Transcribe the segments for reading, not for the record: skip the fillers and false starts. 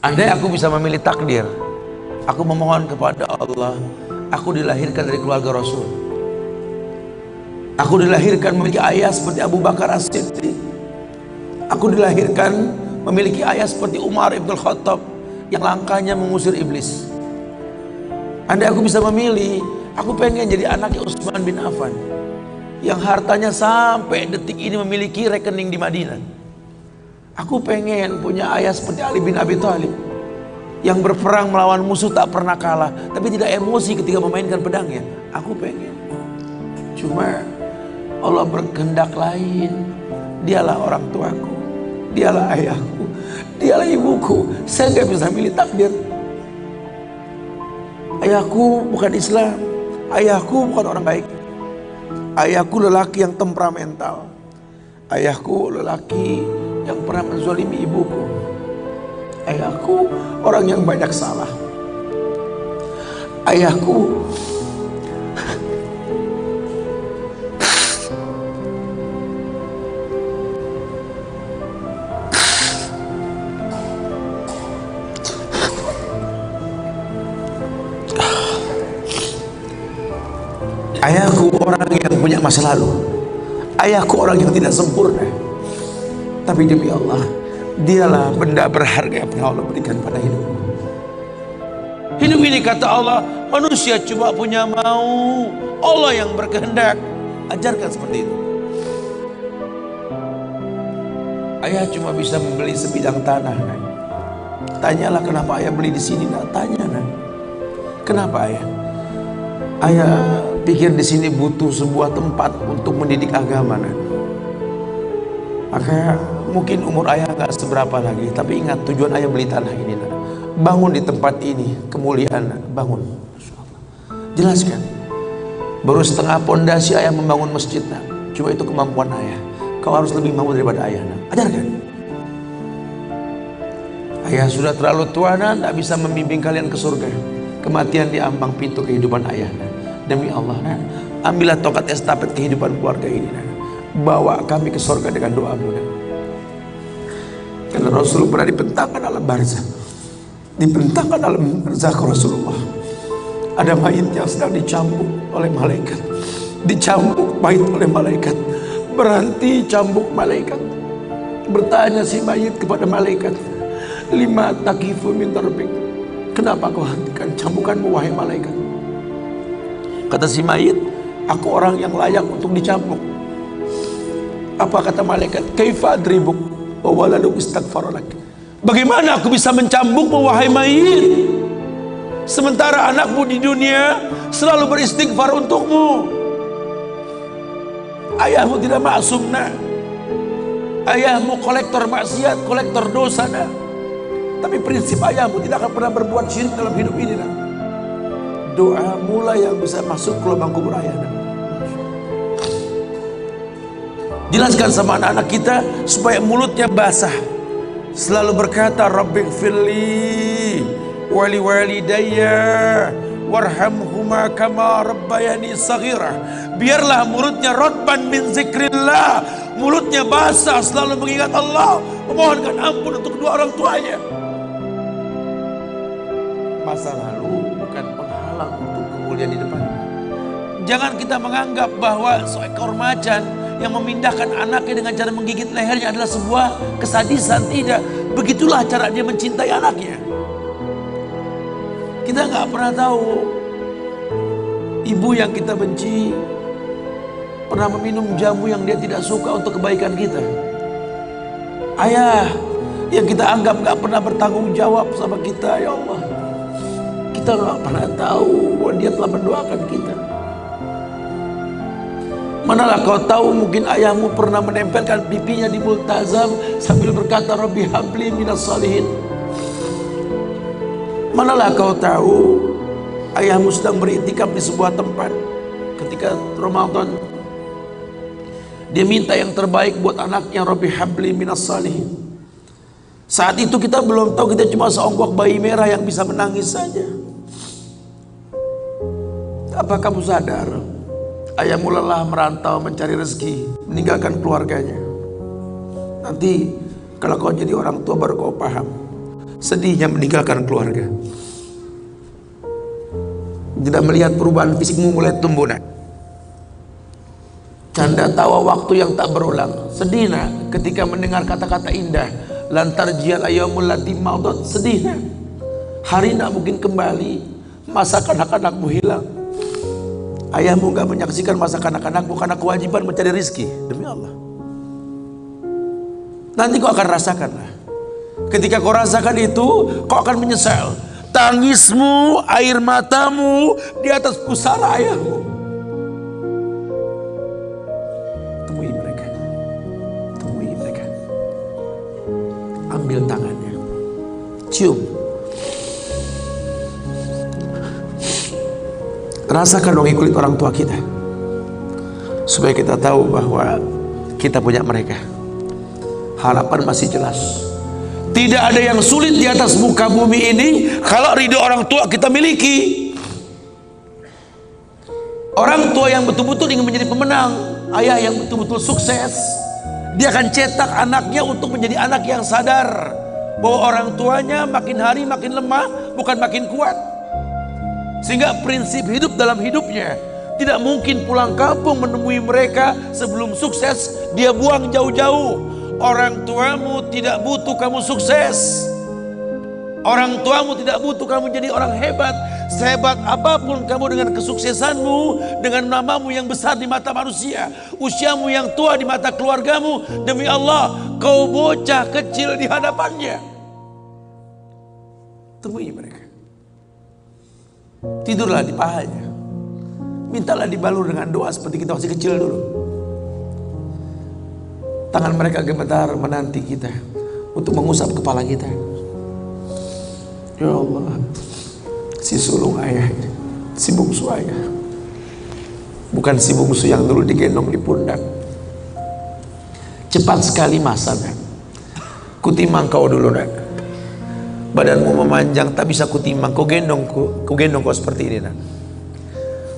Andai aku bisa memilih takdir, aku memohon kepada Allah, aku dilahirkan dari keluarga Rasul. Aku dilahirkan memiliki ayah seperti Abu Bakar As-Siddiq. Aku dilahirkan memiliki ayah seperti Umar Ibn Khattab yang langkahnya mengusir iblis. Andai aku bisa memilih, aku pengen jadi anaknya Utsman bin Affan yang hartanya sampai detik ini memiliki rekening di Madinah. Aku pengen punya ayah seperti Ali bin Abi Thalib yang berperang melawan musuh tak pernah kalah, tapi tidak emosi ketika memainkan pedangnya. Aku pengen. Cuma Allah berkehendak lain. Dialah orang tuaku, dialah ayahku, dialah ibuku. Saya nggak bisa milih takdir. Ayahku bukan Islam, ayahku bukan orang baik. Ayahku lelaki yang temperamental. Ayahku lelaki yang pernah menzalimi ibuku. Ayahku orang yang banyak salah. Ayahku ayahku orang yang punya masa lalu. Ayahku orang yang tidak sempurna. Tapi demi Allah, dialah benda berharga yang pernah Allah berikan pada hidup. Hidup ini kata Allah, manusia cuma punya mau, Allah yang berkehendak. Ajarkan seperti itu. Ayah cuma bisa membeli sebidang tanah, kan? Tanyalah kenapa ayah beli di sini, nak tanya, kan? Kenapa ayah? Ayah pikir di sini butuh sebuah tempat untuk mendidik agama, kan? Maka mungkin umur ayah gak seberapa lagi, tapi ingat tujuan ayah beli tanah ini, nak. Bangun di tempat ini, kemuliaan, nak. Bangun. Jelaskan. Baru setengah pondasi ayah membangun masjid, nak. Cuma itu kemampuan ayah. Kau harus lebih mampu daripada ayah, nak. Ajarkan. Ayah sudah terlalu tua, nak, tak bisa membimbing kalian ke surga. Kematian di ambang pintu kehidupan ayah, nak. Demi Allah, nak. Ambillah tongkat estafet kehidupan keluarga ini, nak. Bawa kami ke surga dengan doamu, nak. Karena Rasul pernah dibentangkan alam barzah. Dibentangkan alam barzah ke Rasulullah. Ada mayit yang sedang dicambuk oleh malaikat. Dicambuk mayit oleh malaikat. Berhenti cambuk malaikat. Bertanya si mayit kepada malaikat, lima takifu min darbik. Kenapa kau hentikan cambukanmu wahai malaikat? Kata si mayit, aku orang yang layak untuk dicambuk. Apa kata malaikat? Kaifa adribuk wa waladuk istaghfar lak. Bagaimana aku bisa mencambukmu wahai mayit, sementara anakmu di dunia selalu beristighfar untukmu? Ayahmu tidak maksum, nak. Ayahmu kolektor maksiat, kolektor dosa, nak. Tapi prinsip ayahmu tidak akan pernah berbuat syirik dalam hidup ini, nak. Doa mulai yang bisa masuk ke lubang kubur ayah, nak. Jelaskan sama anak-anak kita supaya mulutnya basah, selalu berkata Rabbighfirli wali walidayya warhamhuma kama rabbayani saghira. Biarlah mulutnya rotban min zikrillah, mulutnya basah selalu mengingat Allah, memohonkan ampun untuk kedua orang tuanya. Masa lalu bukan penghalang untuk kemuliaan di depan. Jangan kita menganggap bahwa seekor macan yang memindahkan anaknya dengan cara menggigit lehernya adalah sebuah kesadisan. Tidak. Begitulah cara dia mencintai anaknya. Kita nggak pernah tahu ibu yang kita benci pernah meminum jamu yang dia tidak suka untuk kebaikan kita. Ayah yang kita anggap nggak pernah bertanggung jawab sama kita, ya Allah. Kita nggak pernah tahu bahwa dia telah mendoakan kita. Manalah kau tahu mungkin ayahmu pernah menempelkan pipinya di multazam sambil berkata Rabbi habli minas salihin. Manalah kau tahu ayahmu sedang beriktikaf di sebuah tempat ketika Ramadan. Dia minta yang terbaik buat anaknya, Rabbi habli minas salihin. Saat itu kita belum tahu, kita cuma seonggok bayi merah yang bisa menangis saja. Apa kamu sadar? Ayahmu lelah merantau mencari rezeki, meninggalkan keluarganya. Nanti kalau kau jadi orang tua baru kau paham. Sedihnya meninggalkan keluarga, tidak melihat perubahan fisikmu mulai tumbuh nak. Canda tawa waktu yang tak berulang. Sedih nak ketika mendengar kata-kata indah, lantar jial ayamul lati maudat. Sedih nak, hari nak mungkin kembali, masa kanak-kanakmu hilang. Ayahmu gak menyaksikan masa kanak-kanakmu karena kewajiban mencari rizki. Demi Allah, nanti kau akan rasakan lah. Ketika kau rasakan itu, kau akan menyesal. Tangismu, air matamu di atas pusara ayahmu. Temui mereka, temui mereka. Ambil tangannya, cium. Rasakan dong kulit orang tua kita, supaya kita tahu bahwa kita punya mereka. Harapan masih jelas. Tidak ada yang sulit di atas muka bumi ini kalau ridho orang tua kita miliki. Orang tua yang betul-betul ingin menjadi pemenang, ayah yang betul-betul sukses, dia akan cetak anaknya untuk menjadi anak yang sadar bahwa orang tuanya makin hari makin lemah, bukan makin kuat. Sehingga prinsip hidup dalam hidupnya, tidak mungkin pulang kampung menemui mereka sebelum sukses, dia buang jauh-jauh. Orang tuamu tidak butuh kamu sukses. Orang tuamu tidak butuh kamu jadi orang hebat. Sehebat apapun kamu dengan kesuksesanmu, dengan namamu yang besar di mata manusia, usiamu yang tua di mata keluargamu, demi Allah, kau bocah kecil di hadapannya. Temui mereka. Tidurlah di pahanya. Mintalah dibalur dengan doa seperti kita masih kecil dulu. Tangan mereka gemetar menanti kita untuk mengusap kepala kita. Ya Allah, si sulung ayah, si bungsu ayah, bukan si bungsu yang dulu digendong di pundak. Cepat sekali masa nak. Kutimang kau dulu nak. Badanmu memanjang tak bisa kutimang, kau gendong kau seperti ini nak.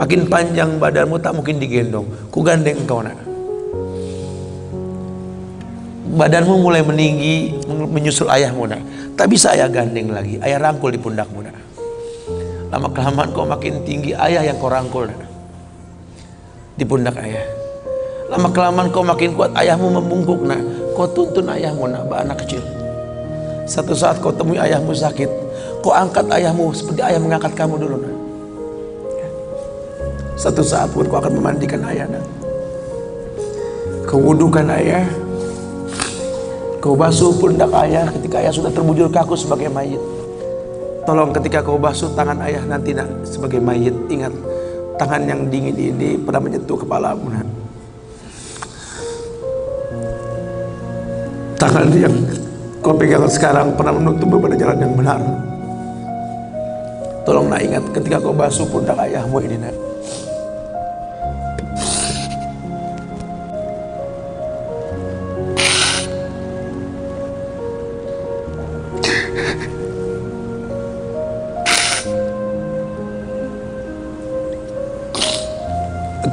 Makin panjang badanmu tak mungkin digendong, ku gandeng engkau nak. Badanmu mulai meninggi menyusul ayahmu nak. Tak bisa ayah gandeng lagi, ayah rangkul di pundakmu nak. Lama kelamaan kau makin tinggi, ayah yang kau rangkul nak, di pundak ayah. Lama kelamaan kau makin kuat, ayahmu membungkuk nak. Kau tuntun ayahmu nak, anak kecil. Satu saat kau temui ayahmu sakit, kau angkat ayahmu seperti ayah mengangkat kamu dulu nak. Satu saat pun kau akan memandikan ayah nak. Kau wudukan ayah, kau basuh pundak ayah ketika ayah sudah terbujur kaku sebagai mayit. Tolong ketika kau basuh tangan ayah nanti nak sebagai mayit, ingat tangan yang dingin ini pernah menyentuh kepalamu nak. Tangan yang kau pegang sekarang pernah menuntutmu pada jalan yang benar. Tolong nak ingat ketika kau basuh pundak ayahmu ini nak.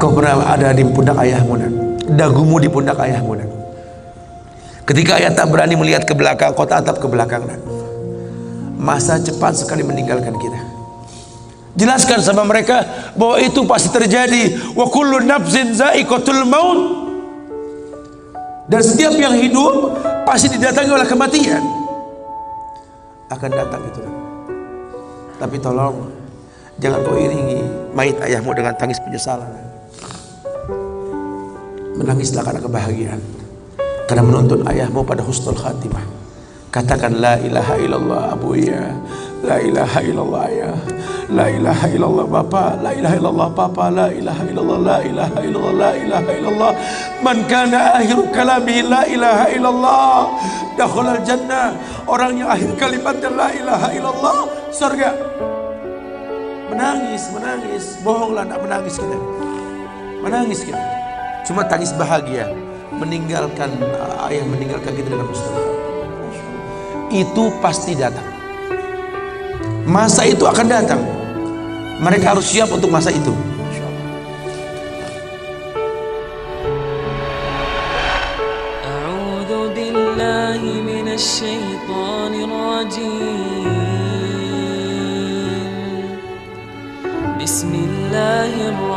Kau pernah ada di pundak ayahmu nak, dagumu di pundak ayahmu nak. Ketika ayah tak berani melihat ke belakang, kau tatap ke belakang nak. Masa cepat sekali meninggalkan kita. Jelaskan sama mereka bahwa itu pasti terjadi. Wa kullu nafsin za'iqatul maut. Dan setiap yang hidup pasti didatangi oleh kematian. Akan datang itu nak. Tapi tolong jangan kau iringi mayit ayahmu dengan tangis penyesalan. Menangislah karena kebahagiaan, karena menuntun ayahmu pada husnul khatimah. Katakan la ilaha illallah abuya, la ilaha illallah ayah, la ilaha illallah bapa, la ilaha illallah papa, la ilaha illallah, la ilaha illallah, la ilaha illallah. Man kana akhiru kalami la ilaha illallah dakhalal jannah. Orang yang akhir kalimatnya la ilaha illallah, surga. Menangis, bohonglah nak menangis kita. Menangis kita. Cuma tangis bahagia meninggalkan ayah, meninggalkan kita dalam husnul. Itu pasti datang. Masa itu akan datang. Mereka harus siap untuk masa itu. A'udzu billahi minasy syaithanir rajim. الله الرحمن